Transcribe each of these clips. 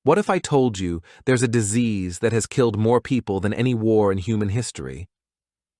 What if I told you there's a disease that has killed more people than any war in human history?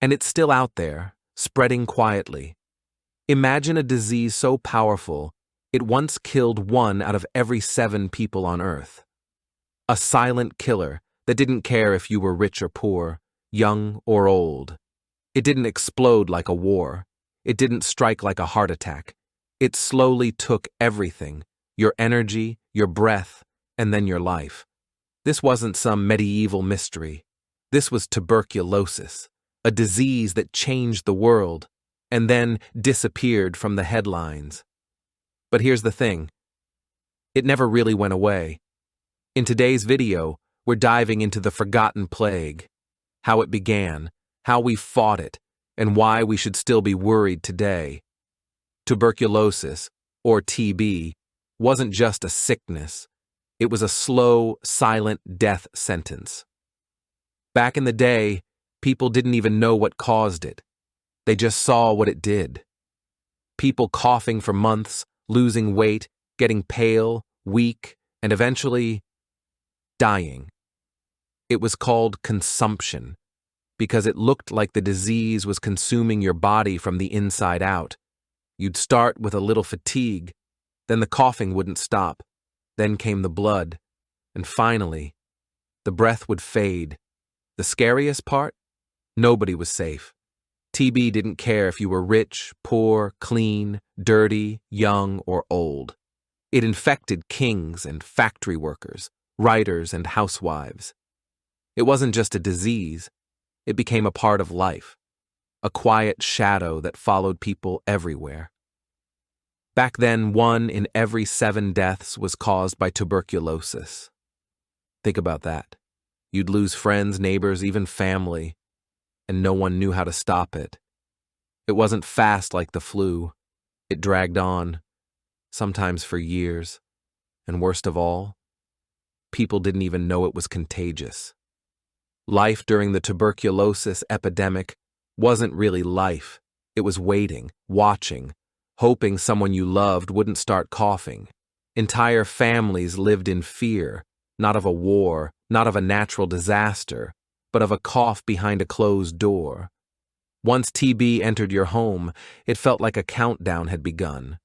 And it's still out there, spreading quietly. Imagine a disease so powerful, it once killed 1 out of every 7 people on Earth. A silent killer that didn't care if you were rich or poor, young or old. It didn't explode like a war. It didn't strike like a heart attack. It slowly took everything, your energy, your breath, and then your life. This wasn't some medieval mystery. This was tuberculosis, a disease that changed the world and then disappeared from the headlines. But here's the thing. It never really went away. In today's video, we're diving into the forgotten plague, how it began, how we fought it, and why we should still be worried today. Tuberculosis, or TB, wasn't just a sickness. It was a slow, silent death sentence. Back in the day, people didn't even know what caused it. They just saw what it did. People coughing for months, losing weight, getting pale, weak, and eventually dying. It was called consumption because it looked like the disease was consuming your body from the inside out. You'd start with a little fatigue, then the coughing wouldn't stop, then came the blood, and finally, the breath would fade. The scariest part? Nobody was safe. TB didn't care if you were rich, poor, clean, dirty, young, or old. It infected kings and factory workers, writers and housewives. It wasn't just a disease, it became a part of life, a quiet shadow that followed people everywhere. Back then, 1 in every 7 deaths was caused by tuberculosis. Think about that. You'd lose friends, neighbors, even family, and no one knew how to stop it. It wasn't fast like the flu. It dragged on, sometimes for years, and worst of all, people didn't even know it was contagious. Life during the tuberculosis epidemic wasn't really life. It was waiting, watching, hoping someone you loved wouldn't start coughing. Entire families lived in fear, not of a war, not of a natural disaster, but of a cough behind a closed door. Once TB entered your home, it felt like a countdown had begun.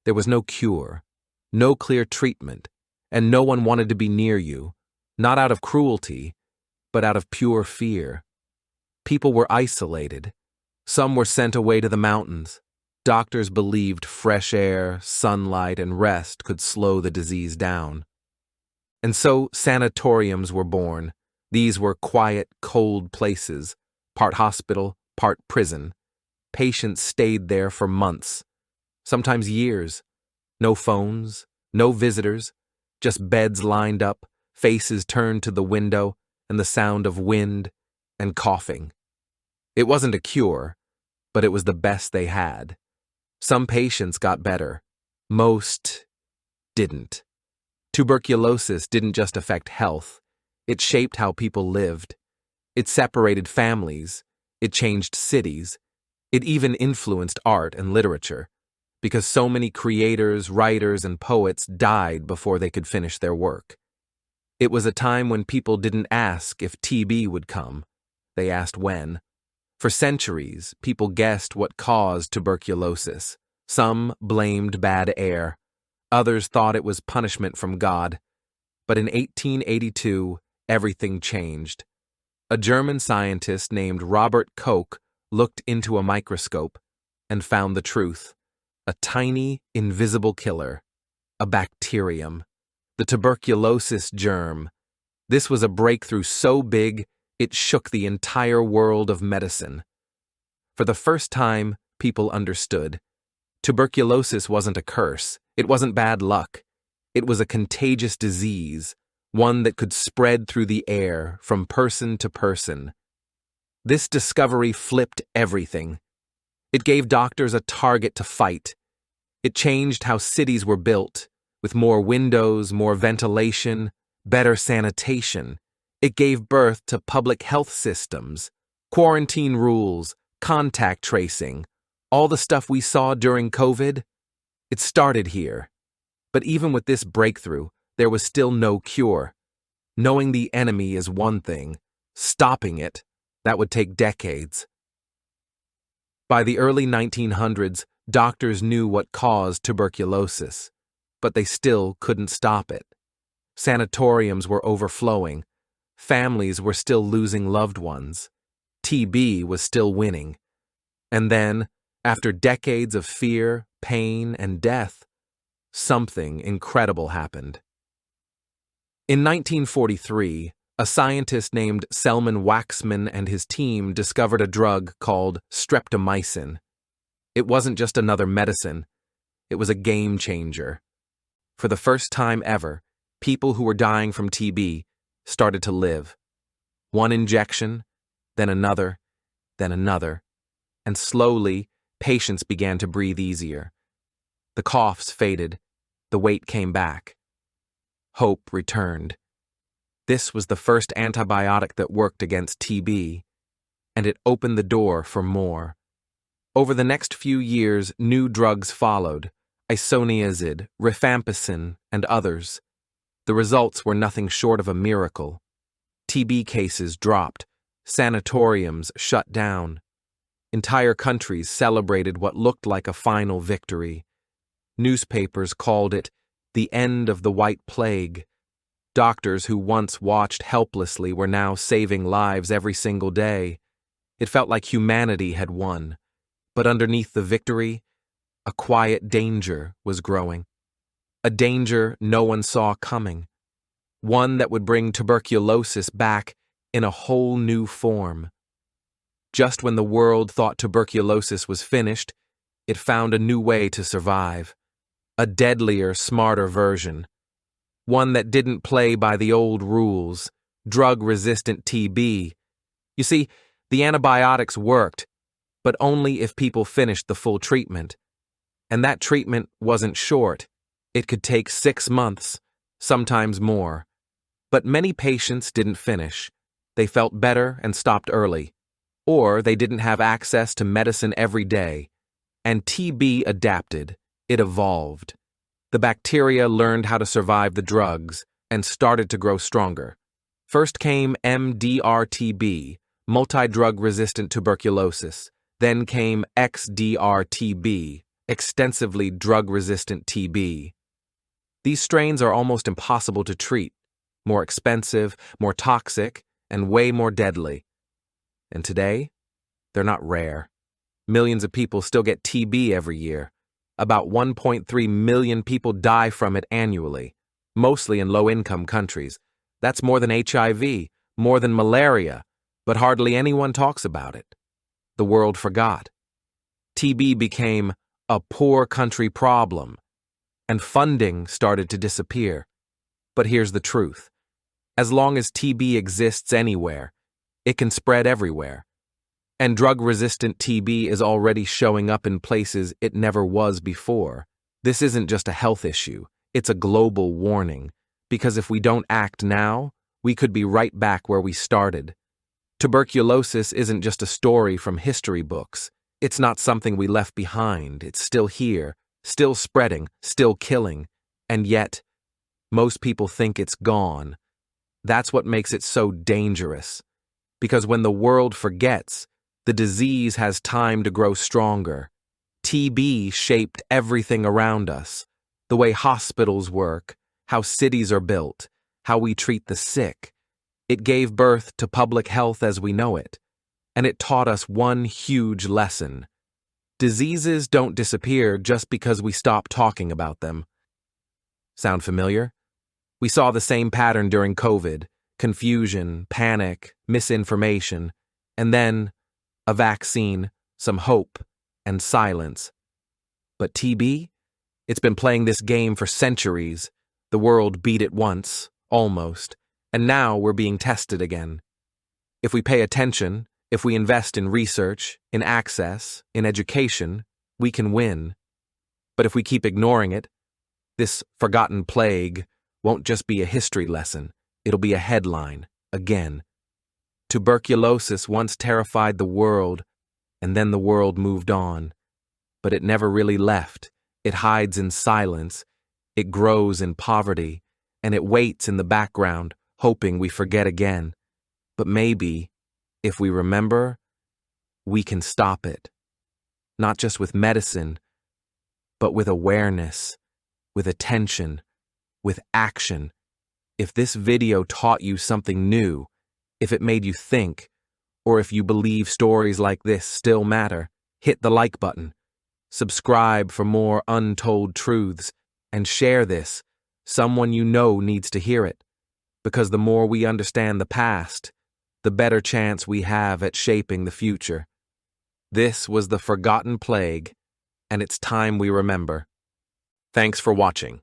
There was no cure, no clear treatment, and no one wanted to be near you, not out of cruelty, but out of pure fear. People were isolated. Some were sent away to the mountains. Doctors believed fresh air, sunlight, and rest could slow the disease down. And so sanatoriums were born. These were quiet, cold places, part hospital, part prison. Patients stayed there for months, sometimes years. No phones, no visitors, just beds lined up, faces turned to the window, and the sound of wind and coughing. It wasn't a cure, but it was the best they had. Some patients got better. Most didn't. Tuberculosis didn't just affect health. It shaped how people lived. It separated families. It changed cities. It even influenced art and literature, because so many creators, writers, and poets died before they could finish their work. It was a time when people didn't ask if TB would come. They asked when. For centuries, people guessed what caused tuberculosis. Some blamed bad air. Others thought it was punishment from God. But in 1882, everything changed. A German scientist named Robert Koch looked into a microscope and found the truth. A tiny, invisible killer. A bacterium. The tuberculosis germ. This was a breakthrough so big, it shook the entire world of medicine. For the first time, people understood. Tuberculosis wasn't a curse. It wasn't bad luck. It was a contagious disease, one that could spread through the air from person to person. This discovery flipped everything. It gave doctors a target to fight. It changed how cities were built, with more windows, more ventilation, better sanitation. It gave birth to public health systems, quarantine rules, contact tracing, all the stuff we saw during COVID. It started here. But even with this breakthrough, there was still no cure. Knowing the enemy is one thing, stopping it, that would take decades. By the early 1900s, doctors knew what caused tuberculosis, but they still couldn't stop it. Sanatoriums were overflowing. Families were still losing loved ones. TB was still winning. And then, after decades of fear, pain, and death, something incredible happened. In 1943, a scientist named Selman Waxman and his team discovered a drug called streptomycin. It wasn't just another medicine, it was a game changer. For the first time ever, people who were dying from TB started to live. One injection, then another, and slowly, patients began to breathe easier. The coughs faded, the weight came back. Hope returned. This was the first antibiotic that worked against TB, and it opened the door for more. Over the next few years, new drugs followed: isoniazid, rifampicin, and others. The results were nothing short of a miracle. TB cases dropped, sanatoriums shut down. Entire countries celebrated what looked like a final victory. Newspapers called it the end of the White Plague. Doctors who once watched helplessly were now saving lives every single day. It felt like humanity had won. But underneath the victory, a quiet danger was growing. A danger no one saw coming. One that would bring tuberculosis back in a whole new form. Just when the world thought tuberculosis was finished, it found a new way to survive. A deadlier, smarter version. One that didn't play by the old rules, drug-resistant TB. You see, the antibiotics worked, but only if people finished the full treatment. And that treatment wasn't short. It could take 6 months, sometimes more. But many patients didn't finish. They felt better and stopped early. Or they didn't have access to medicine every day. And TB adapted. It evolved. The bacteria learned how to survive the drugs and started to grow stronger. First came MDR-TB, multi-drug-resistant tuberculosis. Then came XDR-TB, extensively drug-resistant TB. These strains are almost impossible to treat, more expensive, more toxic, and way more deadly. And today, they're not rare. Millions of people still get TB every year. About 1.3 million people die from it annually, mostly in low-income countries. That's more than HIV, more than malaria, but hardly anyone talks about it. The world forgot. TB became a poor country problem, and funding started to disappear. But here's the truth. As long as TB exists anywhere, it can spread everywhere. And drug-resistant TB is already showing up in places it never was before. This isn't just a health issue, it's a global warning. Because if we don't act now, we could be right back where we started. Tuberculosis isn't just a story from history books. It's not something we left behind. It's still here, still spreading, still killing. And yet, most people think it's gone. That's what makes it so dangerous. Because when the world forgets, the disease has time to grow stronger. TB shaped everything around us. The way hospitals work, how cities are built, how we treat the sick. It gave birth to public health as we know it. And it taught us one huge lesson. Diseases don't disappear just because we stop talking about them. Sound familiar? We saw the same pattern during COVID. Confusion, panic, misinformation, and then a vaccine, some hope, and silence. But TB? It's been playing this game for centuries. The world beat it once, almost, and now we're being tested again. If we pay attention, if we invest in research, in access, in education, we can win. But if we keep ignoring it, this forgotten plague won't just be a history lesson. It'll be a headline, again. Tuberculosis once terrified the world, and then the world moved on. But it never really left. It hides in silence. It grows in poverty. and it waits in the background, hoping we forget again. But maybe, if we remember, we can stop it. Not just with medicine, but with awareness, with attention, with action. If this video taught you something new, if it made you think, or if you believe stories like this still matter, hit the like button, subscribe for more untold truths, and share this. Someone you know needs to hear it, because the more we understand the past, the better chance we have at shaping the future. This was the Forgotten Plague, and it's time we remember. Thanks for watching.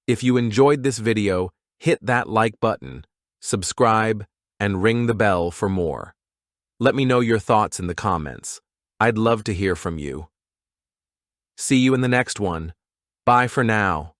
If you enjoyed this video, hit that like button, subscribe, and ring the bell for more. Let me know your thoughts in the comments. I'd love to hear from you. See you in the next one. Bye for now.